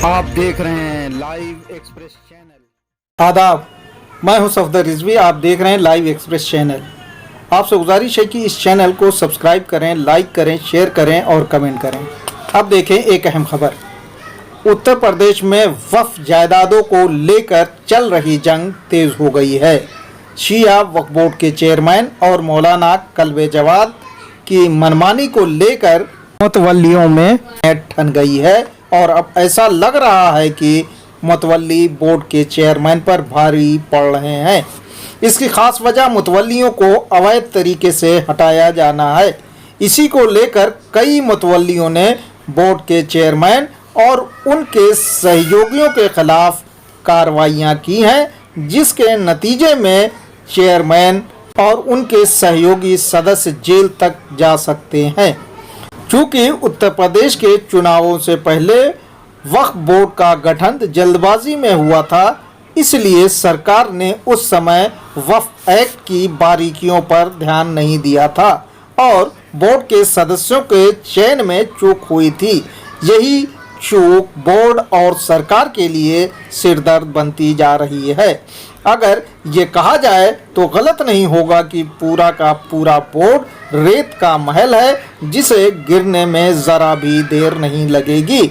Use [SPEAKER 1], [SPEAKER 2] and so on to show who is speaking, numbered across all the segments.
[SPEAKER 1] आप देख रहे हैं लाइव एक्सप्रेस चैनल।
[SPEAKER 2] आदाब, मैं हूं सफदर रिजवी। आप देख रहे हैं लाइव एक्सप्रेस चैनल। आपसे गुजारिश है कि इस चैनल को सब्सक्राइब करें, लाइक करें, शेयर करें और कमेंट करें। अब देखें एक अहम खबर। उत्तर प्रदेश में वक्फ जायदादों को लेकर चल रही जंग तेज हो गई है। शिया वक्फ बोर्ड के चेयरमैन और मौलाना कल्बे जवाद की मनमानी को लेकर मुतवल्लियों में ठन गई है और अब ऐसा लग रहा है कि मुतवल्ली बोर्ड के चेयरमैन पर भारी पड़ रहे हैं। इसकी खास वजह मुतवल्लियों को अवैध तरीके से हटाया जाना है। इसी को लेकर कई मुतवल्लियों ने बोर्ड के चेयरमैन और उनके सहयोगियों के खिलाफ कार्रवाइयां की हैं, जिसके नतीजे में चेयरमैन और उनके सहयोगी सदस्य जेल तक जा सकते हैं। चूँकि उत्तर प्रदेश के चुनावों से पहले वक्फ बोर्ड का गठन जल्दबाजी में हुआ था, इसलिए सरकार ने उस समय वक्फ एक्ट की बारीकियों पर ध्यान नहीं दिया था और बोर्ड के सदस्यों के चयन में चूक हुई थी। यही चूक बोर्ड और सरकार के लिए सिरदर्द बनती जा रही है। अगर ये कहा जाए तो गलत नहीं होगा कि पूरा का पूरा बोर्ड रेत का महल है, जिसे गिरने में ज़रा भी देर नहीं लगेगी।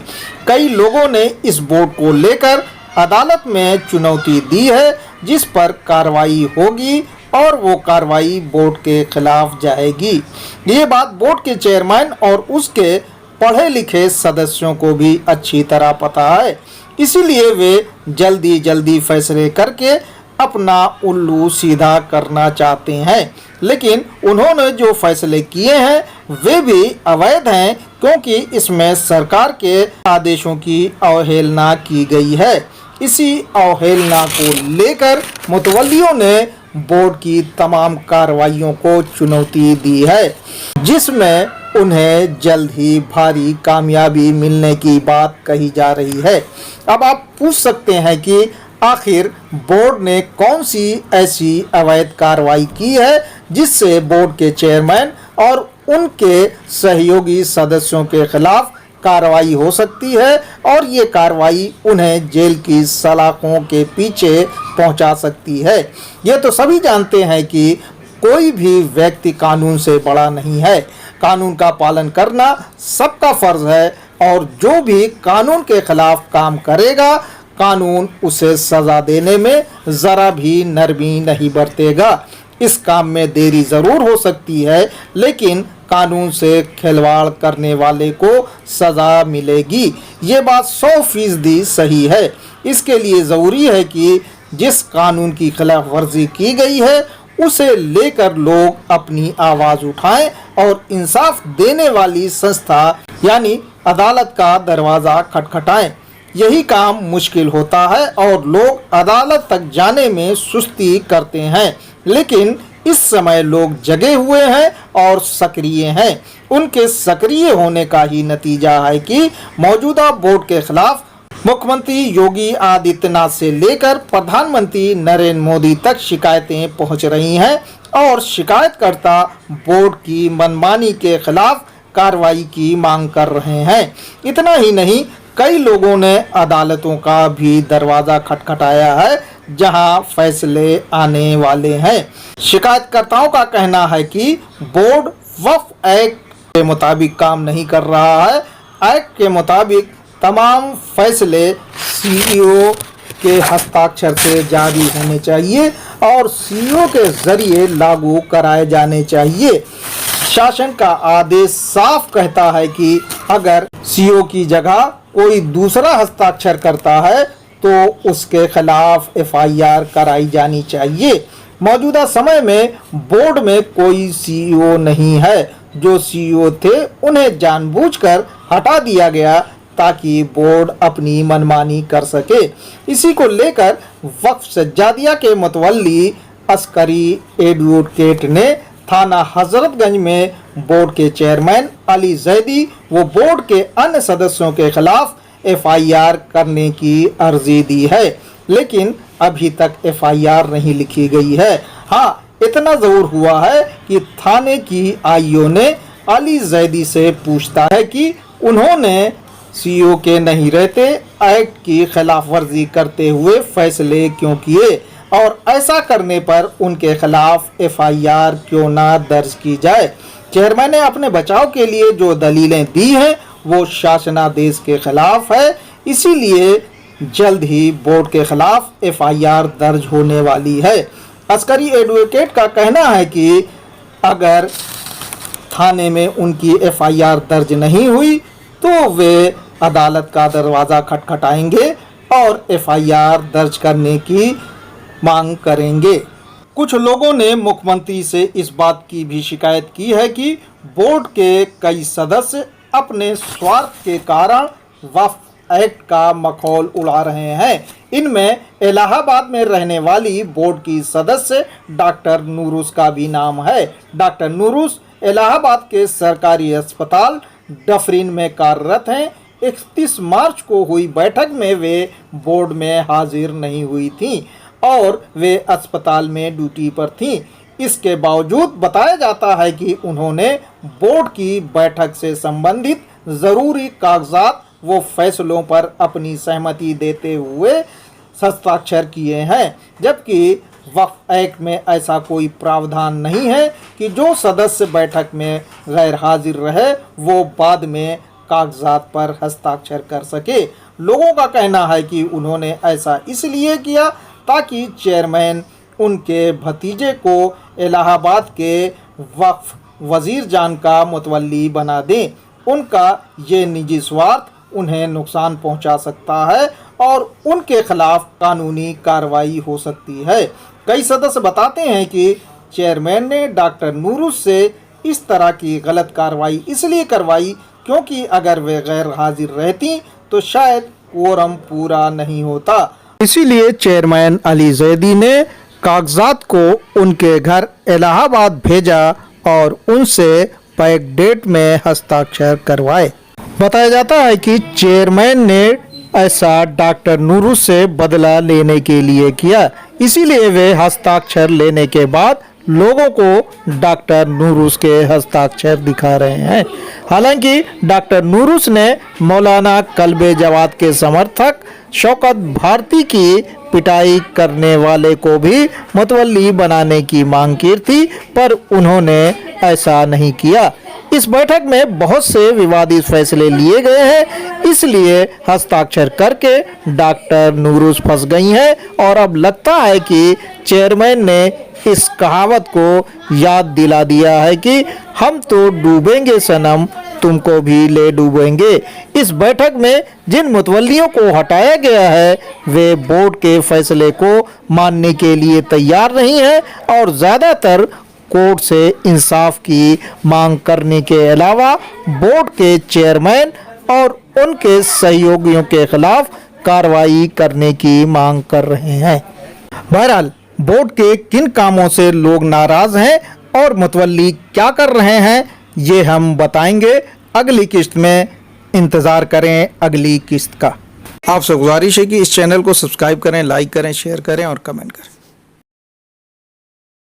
[SPEAKER 2] कई लोगों ने इस बोर्ड को लेकर अदालत में चुनौती दी है, जिस पर कार्रवाई होगी और वो कार्रवाई बोर्ड के खिलाफ जाएगी। ये बात बोर्ड के चेयरमैन और उसके पढ़े लिखे सदस्यों को भी अच्छी तरह पता है, इसीलिए वे जल्दी फैसले करके अपना उल्लू सीधा करना चाहते हैं। लेकिन उन्होंने जो फैसले किए हैं वे भी अवैध हैं, क्योंकि इसमें सरकार के आदेशों की अवहेलना की गई है। इसी अवहेलना को लेकर मुतवल्लियों ने बोर्ड की तमाम कार्रवाइयों को चुनौती दी है, जिसमें उन्हें जल्द ही भारी कामयाबी मिलने की बात कही जा रही है। अब आप पूछ सकते हैं कि आखिर बोर्ड ने कौन सी ऐसी अवैध कार्रवाई की है जिससे बोर्ड के चेयरमैन और उनके सहयोगी सदस्यों के खिलाफ कार्रवाई हो सकती है और ये कार्रवाई उन्हें जेल की सलाखों के पीछे पहुंचा सकती है। ये तो सभी जानते हैं कि कोई भी व्यक्ति कानून से बड़ा नहीं है। कानून का पालन करना सबका फर्ज है और जो भी कानून के खिलाफ काम करेगा, कानून उसे सज़ा देने में ज़रा भी नरमी नहीं बरतेगा। इस काम में देरी ज़रूर हो सकती है, लेकिन कानून से खिलवाड़ करने वाले को सज़ा मिलेगी। ये बात 100% सही है। इसके लिए ज़रूरी है कि जिस कानून की खिलाफ वर्जी की गई है उसे लेकर लोग अपनी आवाज़ उठाएं और इंसाफ देने वाली संस्था यानी अदालत का दरवाज़ा खटखटाएं। यही काम मुश्किल होता है और लोग अदालत तक जाने में सुस्ती करते हैं, लेकिन इस समय लोग जगे हुए हैं और सक्रिय हैं। उनके सक्रिय होने का ही नतीजा है कि मौजूदा बोर्ड के खिलाफ मुख्यमंत्री योगी आदित्यनाथ से लेकर प्रधानमंत्री नरेंद्र मोदी तक शिकायतें पहुंच रही हैं और शिकायतकर्ता बोर्ड की मनमानी के खिलाफ कार्रवाई की मांग कर रहे हैं। इतना ही नहीं, कई लोगों ने अदालतों का भी दरवाज़ा खटखटाया है, जहां फैसले आने वाले हैं। शिकायतकर्ताओं का कहना है कि बोर्ड वक्फ एक्ट के मुताबिक काम नहीं कर रहा है। एक्ट के मुताबिक तमाम फैसले सीईओ के हस्ताक्षर से जारी होने चाहिए और सीईओ के ज़रिए लागू कराए जाने चाहिए। शासन का आदेश साफ कहता है कि अगर सीईओ की जगह कोई दूसरा हस्ताक्षर करता है तो उसके खिलाफ एफआईआर कराई जानी चाहिए। मौजूदा समय में बोर्ड में कोई सीईओ नहीं है। जो सीईओ थे उन्हें जानबूझकर हटा दिया गया ताकि बोर्ड अपनी मनमानी कर सके। इसी को लेकर वक्फ सज्जादिया के मुतवल्ली अस्करी एडवोकेट ने थाना हजरतगंज में बोर्ड के चेयरमैन अली जैदी व बोर्ड के अन्य सदस्यों के खिलाफ एफआईआर करने की अर्जी दी है, लेकिन अभी तक एफआईआर नहीं लिखी गई है। हाँ, इतना ज़रूर हुआ है कि थाने की आईओ ने अली जैदी से पूछता है कि उन्होंने सीईओ के नहीं रहते एक्ट की खिलाफ वर्जी करते हुए फैसले क्यों किए और ऐसा करने पर उनके खिलाफ एफआईआर क्यों ना दर्ज की जाए। चेयरमैन ने अपने बचाव के लिए जो दलीलें दी हैं वो शासनादेश के खिलाफ है, इसीलिए जल्द ही बोर्ड के खिलाफ एफआईआर दर्ज होने वाली है। अस्करी एडवोकेट का कहना है कि अगर थाने में उनकी एफआईआर दर्ज नहीं हुई तो वे अदालत का दरवाज़ा खटखटाएंगे और एफआईआर दर्ज करने की मांग करेंगे। कुछ लोगों ने मुख्यमंत्री से इस बात की भी शिकायत की है कि बोर्ड के कई सदस्य अपने स्वार्थ के कारण वक्फ एक्ट का मखौल उड़ा रहे हैं। इनमें इलाहाबाद में रहने वाली बोर्ड की सदस्य डॉक्टर नूरुस का भी नाम है। डॉक्टर नूरुस इलाहाबाद के सरकारी अस्पताल डफरीन में कार्यरत हैं। 31 मार्च को हुई बैठक में वे बोर्ड में हाजिर नहीं हुई थीं और वे अस्पताल में ड्यूटी पर थीं। इसके बावजूद बताया जाता है कि उन्होंने बोर्ड की बैठक से संबंधित ज़रूरी कागजात वो फैसलों पर अपनी सहमति देते हुए हस्ताक्षर किए हैं, जबकि वक्फ एक्ट में ऐसा कोई प्रावधान नहीं है कि जो सदस्य बैठक में गैर हाजिर रहे वो बाद में कागजात पर हस्ताक्षर कर सके। लोगों का कहना है कि उन्होंने ऐसा इसलिए किया ताकि चेयरमैन उनके भतीजे को इलाहाबाद के वक्फ वजीर जान का मुतवल्ली बना दें। उनका ये निजी स्वार्थ उन्हें नुकसान पहुंचा सकता है और उनके खिलाफ कानूनी कार्रवाई हो सकती है। कई सदस्य बताते हैं कि चेयरमैन ने डॉक्टर नूरुस से इस तरह की गलत कार्रवाई इसलिए करवाई क्योंकि अगर वे गैर हाजिर रहती तो शायद कोरम पूरा नहीं होता। इसीलिए चेयरमैन अली जैदी ने कागजात को उनके घर इलाहाबाद भेजा और उनसे पैक डेट में हस्ताक्षर करवाए। बताया जाता है कि चेयरमैन ने ऐसा डॉक्टर नूरुस से बदला लेने के लिए किया, इसीलिए वे हस्ताक्षर लेने के बाद लोगों को डॉक्टर नूरुस के हस्ताक्षर दिखा रहे हैं। हालांकि डॉक्टर नूरुस ने मौलाना कल्बे जवाद के समर्थक शौकत भारती की पिटाई करने वाले को भी मुतवल्ली बनाने की मांग की थी, पर उन्होंने ऐसा नहीं किया। इस बैठक में बहुत से विवादित फैसले लिए गए हैं, इसलिए हस्ताक्षर करके डॉक्टर नूरुस फंस गई हैं और अब लगता है कि चेयरमैन ने इस कहावत को याद दिला दिया है कि हम तो डूबेंगे सनम, तुमको भी ले डूबेंगे। इस बैठक में जिन मुतवल्लियों को हटाया गया है वे बोर्ड के फैसले को मानने के लिए तैयार नहीं है और ज़्यादातर कोर्ट से इंसाफ की मांग करने के अलावा बोर्ड के चेयरमैन और उनके सहयोगियों के खिलाफ कार्रवाई करने की मांग कर रहे हैं। बहरहाल बोर्ड के किन कामों से लोग नाराज हैं और मुतवल्ली क्या कर रहे हैं ये हम बताएंगे अगली किस्त में। इंतज़ार करें अगली किस्त का। आपसे गुजारिश है कि इस चैनल को सब्सक्राइब करें, लाइक करें, शेयर करें और कमेंट करें।